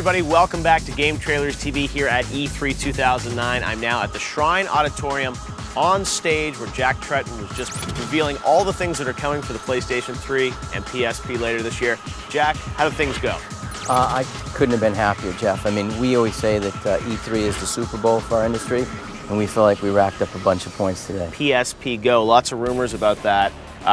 everybody, welcome back to Game Trailers TV here at E3 2009. I'm now at the Shrine Auditorium on stage where Jack Tretton was just revealing all the things that are coming for the PlayStation 3 and PSP later this year. Jack, how did things go? I couldn't have been happier, Jeff. I mean, we always say that E3 is the Super Bowl for our industry, and we feel like we racked up a bunch of points today. PSP Go, lots of rumors about that.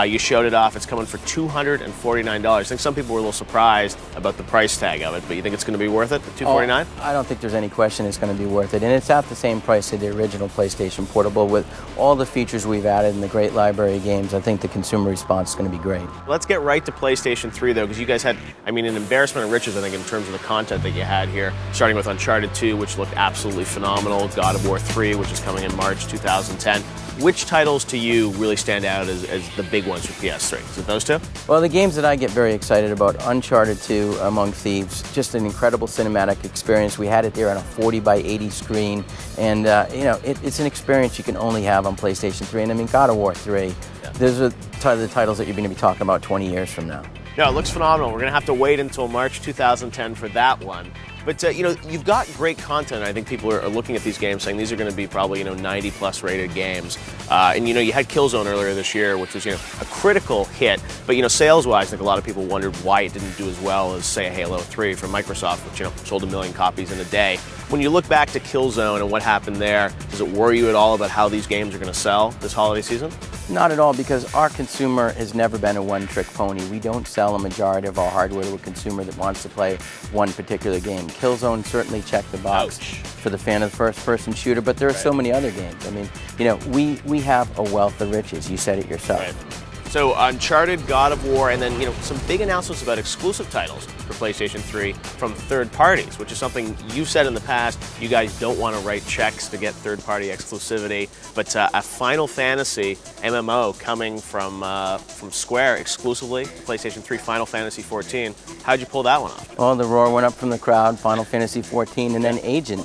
You showed it off. It's coming for $249. I think some people were a little surprised about the price tag of it, but you think it's going to be worth it, the $249? I don't think there's any question it's going to be worth it. And it's at the same price as the original PlayStation Portable. With all the features we've added and the great library of games, I think the consumer response is going to be great. Let's get right to PlayStation 3, though, because you guys had, I mean, an embarrassment of riches, I think, in terms of the content that you had here, starting with Uncharted 2, which looked absolutely phenomenal, God of War 3, which is coming in March 2010. Which titles to you really stand out as the big ones for PS3? Is it those two? Well, the games that I get very excited about, Uncharted 2, Among Thieves, just an incredible cinematic experience. We had it there on a 40 by 80 screen, and you know, it's an experience you can only have on PlayStation 3. And I mean, God of War 3, those are the titles that you're going to be talking about 20 years from now. No, it looks phenomenal. We're going to have to wait until March 2010 for that one. But, you know, you've got great content. I think people are looking at these games saying these are going to be probably, 90-plus rated games. And, you had Killzone earlier this year, which was, a critical hit. But, sales-wise, I think a lot of people wondered why it didn't do as well as, say, a Halo 3 from Microsoft, which, sold 1 million copies in a day. When you look back to Killzone and what happened there, does it worry you at all about how these games are going to sell this holiday season? Not at all, because our consumer has never been a one-trick pony. We don't sell a majority of our hardware to a consumer that wants to play one particular game. Killzone certainly checked the box for the fan of the first-person shooter, but there are so many other games. I mean, we have a wealth of riches. You said it yourself. Right. So Uncharted, God of War, and then some big announcements about exclusive titles for PlayStation 3 from third parties, which is something you've said in the past. You guys don't want to write checks to get third-party exclusivity, but a Final Fantasy MMO coming from Square exclusively, PlayStation 3, Final Fantasy 14. How'd you pull that one off? Well, the roar went up from the crowd, Final Fantasy 14, and then Agent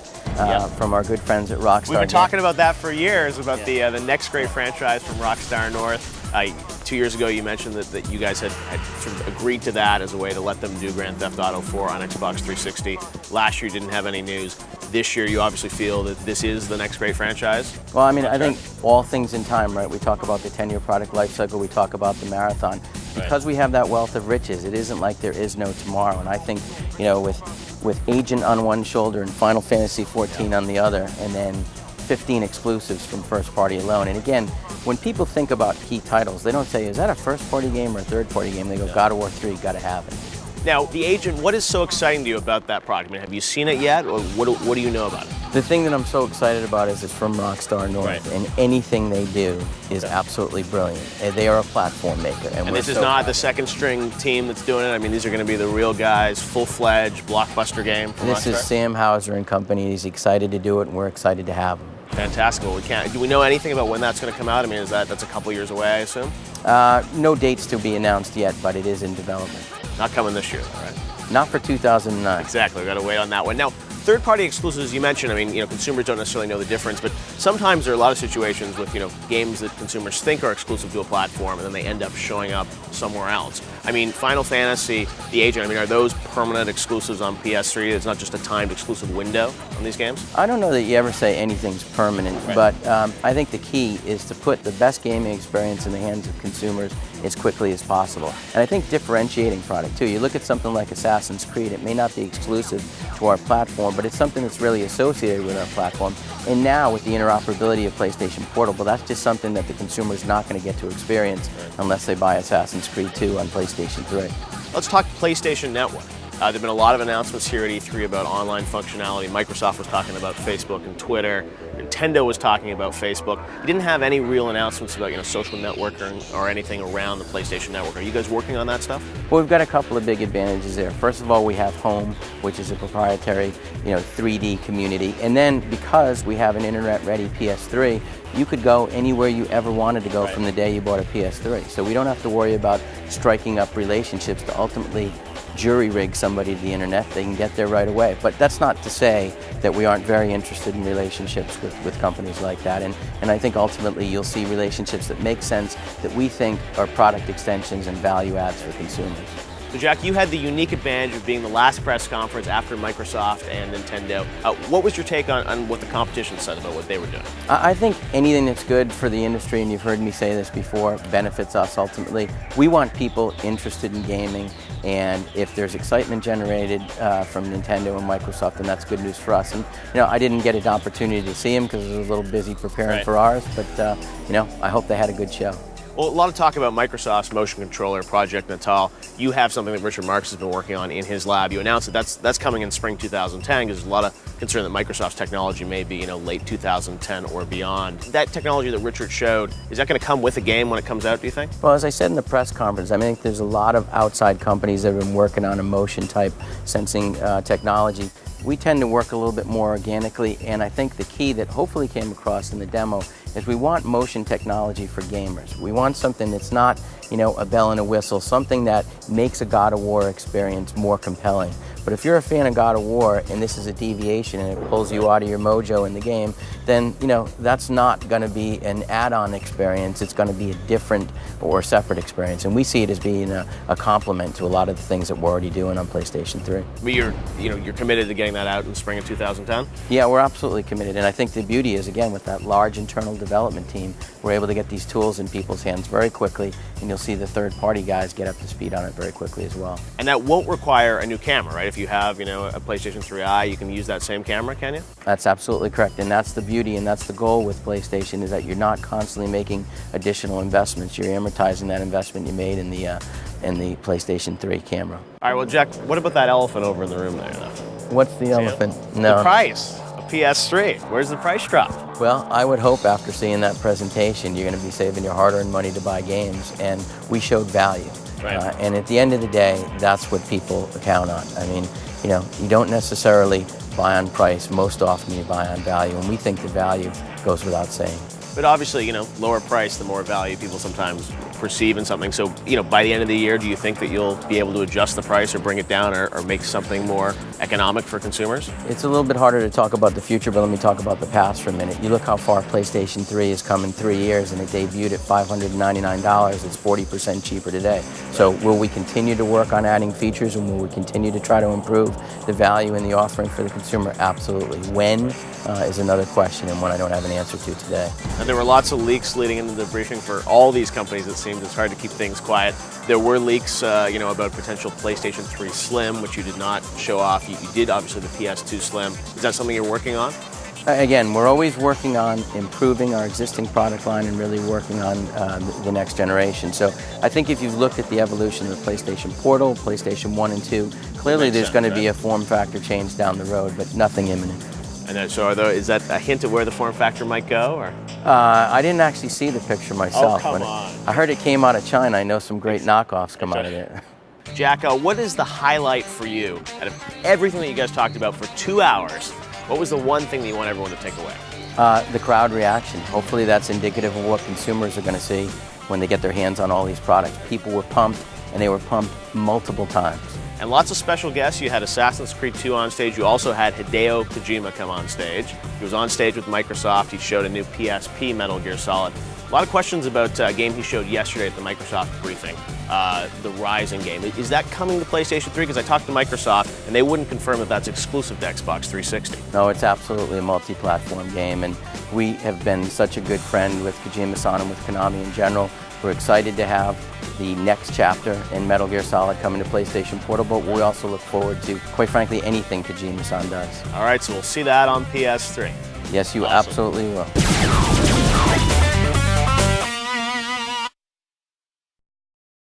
from our good friends at Rockstar. We've been talking about that for years, about the next great franchise from Rockstar North. 2 years ago, you mentioned that you guys had sort of agreed to that as a way to let them do Grand Theft Auto 4 on Xbox 360. Last year, you didn't have any news. This year, you obviously feel that this is the next great franchise? Well, I mean, I think all things in time, right? We talk about the 10-year product life cycle. We talk about the marathon. Because we have that wealth of riches, it isn't like there is no tomorrow. And I think, with Agent on one shoulder and Final Fantasy 14 on the other, and then 15 exclusives from first party alone. And again, when people think about key titles, they don't say, is that a first party game or a third party game? They go, God of War 3, gotta have it. Now, the Agent, what is so exciting to you about that product? I mean, have you seen it yet, or what do you know about it? The thing that I'm so excited about is it's from Rockstar North, and anything they do is absolutely brilliant. They are a platform maker. And this is not the second string team that's doing it? I mean, these are going to be the real guys, full-fledged blockbuster game from This Rockstar? is Sam Houser and company. He's excited to do it, and we're excited to have him. Fantastic. Well, do we know anything about when that's going to come out? I mean, that's a couple years away, I assume? No dates to be announced yet, but it is in development. Not coming this year, though, right? Not for 2009. Exactly. We've got to wait on that one. Now, third-party exclusives, you mentioned, I mean, consumers don't necessarily know the difference, but sometimes there are a lot of situations with, games that consumers think are exclusive to a platform, and then they end up showing up somewhere else. I mean, Final Fantasy, The Agent, I mean, are those permanent exclusives on PS3? It's not just a timed exclusive window on these games? I don't know that you ever say anything's permanent, but I think the key is to put the best gaming experience in the hands of consumers as quickly as possible. And I think differentiating product, too. You look at something like Assassin's Creed, it may not be exclusive to our platform, but it's something that's really associated with our platform. And now, with the interoperability of PlayStation Portable, that's just something that the consumer is not going to get to experience unless they buy Assassin's Creed 2 on PlayStation 3. Let's talk PlayStation Network. There have been a lot of announcements here at E3 about online functionality. Microsoft was talking about Facebook and Twitter. Nintendo was talking about Facebook. You didn't have any real announcements about social networking or anything around the PlayStation Network. Are you guys working on that stuff? Well, we've got a couple of big advantages there. First of all, we have Home, which is a proprietary 3D community. And then because we have an internet-ready PS3, you could go anywhere you ever wanted to go from the day you bought a PS3. So we don't have to worry about striking up relationships to ultimately jury rig somebody to the internet. They can get there right away. But that's not to say that we aren't very interested in relationships with companies like that. And I think ultimately you'll see relationships that make sense, that we think are product extensions and value adds for consumers. So Jack, you had the unique advantage of being the last press conference after Microsoft and Nintendo. What was your take on what the competition said about what they were doing? I think anything that's good for the industry, and you've heard me say this before, benefits us ultimately. We want people interested in gaming, and if there's excitement generated from Nintendo and Microsoft, then that's good news for us. And I didn't get an opportunity to see them because I was a little busy preparing for ours, but I hope they had a good show. Well, a lot of talk about Microsoft's motion controller, Project Natal. You have something that Richard Marks has been working on in his lab. You announced that that's coming in spring 2010 because there's a lot of concern that Microsoft's technology may be, late 2010 or beyond. That technology that Richard showed, is that going to come with a game when it comes out, do you think? Well, as I said in the press conference, I think there's a lot of outside companies that have been working on a motion type sensing technology. We tend to work a little bit more organically, and I think the key that hopefully came across in the demo is we want motion technology for gamers. We want something that's not, a bell and a whistle, something that makes a God of War experience more compelling. But if you're a fan of God of War and this is a deviation and it pulls you out of your mojo in the game, then that's not going to be an add-on experience. It's going to be a different or separate experience, and we see it as being a complement to a lot of the things that we're already doing on PlayStation 3. But you're committed to getting that out in spring of 2010? Yeah, we're absolutely committed, and I think the beauty is, again, with that large internal development team, we're able to get these tools in people's hands very quickly, and you'll see the third-party guys get up to speed on it very quickly as well. And that won't require a new camera, right? If you have, a PlayStation 3i, you can use that same camera, can you? That's absolutely correct, and that's the beauty and that's the goal with PlayStation, is that you're not constantly making additional investments. You're amortizing that investment you made in the PlayStation 3 camera. All right, well, Jack, what about that elephant over in the room there, though? What's the elephant? No. The price of PS3. Where's the price drop? Well, I would hope after seeing that presentation, you're going to be saving your hard-earned money to buy games, and we showed value. Right. And at the end of the day, that's what people count on. I mean, you don't necessarily buy on price. Most often you buy on value, and we think the value goes without saying. But obviously, lower price, the more value people sometimes perceive in something. So, by the end of the year, do you think that you'll be able to adjust the price or bring it down or make something more economic for consumers? It's a little bit harder to talk about the future, but let me talk about the past for a minute. You look how far PlayStation 3 has come in 3 years, and it debuted at $599. It's 40% cheaper today. So will we continue to work on adding features, and will we continue to try to improve the value in the offering for the consumer? Absolutely. When is another question, and one I don't have an answer to today. And there were lots of leaks leading into the briefing for all these companies. It seems it's hard to keep things quiet. There were leaks, about potential PlayStation 3 Slim, which you did not show off. You did, obviously, the PS2 Slim. Is that something you're working on? Again, we're always working on improving our existing product line and really working on the next generation. So I think if you've looked at the evolution of the PlayStation Portal, PlayStation 1 and 2, clearly there's going to be a form factor change down the road, but nothing imminent. And then, so is that a hint of where the form factor might go? Or? I didn't actually see the picture myself. Oh, come on. I heard it came out of China. I know some great knockoffs come out of there. Jack, what is the highlight for you out of everything that you guys talked about for 2 hours? What was the one thing that you want everyone to take away? The crowd reaction. Hopefully that's indicative of what consumers are going to see when they get their hands on all these products. People were pumped, and they were pumped multiple times. And lots of special guests. You had Assassin's Creed 2 on stage. You also had Hideo Kojima come on stage. He was on stage with Microsoft. He showed a new PSP Metal Gear Solid. A lot of questions about a game he showed yesterday at the Microsoft briefing, the Rising game. Is that coming to PlayStation 3? Because I talked to Microsoft, and they wouldn't confirm that that's exclusive to Xbox 360. No, it's absolutely a multi-platform game, and we have been such a good friend with Kojima-san and with Konami in general. We're excited to have the next chapter in Metal Gear Solid coming to PlayStation Portal, but we also look forward to, quite frankly, anything Kojima-san does. All right, so we'll see that on PS3. Yes, you absolutely will.